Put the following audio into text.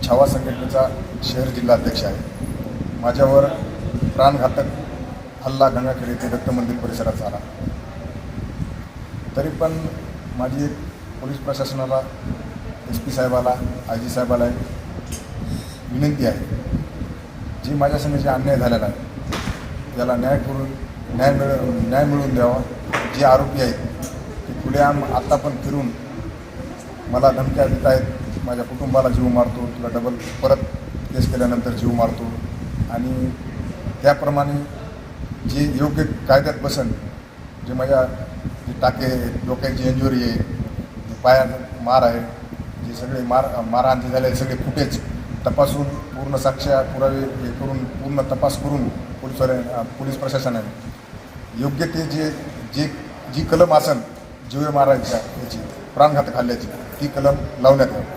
छावा संघटनेचा शहर जिल्हा अध्यक्ष आहे. माझ्यावर प्राणघातक हल्ला गंगाखेड येथे दत्त मंदिर परिसरात झाला. तरी पण माझी एक पोलीस प्रशासनाला, SP साहेबाला, IG साहेबाला एक विनंती आहे, जी माझ्या संग जे अन्याय झालेला आहे याला न्याय मिळवून द्यावा. जे आरोपी आहेत ते खुलेआम आता पण फिरून मला धमक्या देत आहेत, माझ्या कुटुंबाला जीव मारतो, तुला डबल परत केस केल्यानंतर जीव मारतो, आणि त्याप्रमाणे जे योग्य कायद्यात बसन, जे माझ्या जे टाके डोक्याची इंजुरी आहे, जे पायात मार आहे, जे सगळे मारहाण जे झाले सगळे फुटेज तपासून पूर्ण साक्ष्य पुरावे हे करून पूर्ण तपास करून पोलीस प्रशासनाने योग्य ते जी कलम असन जीवे मारायच्या याची प्राणघातक हल्ल्याची ती कलम लावण्यात यावी.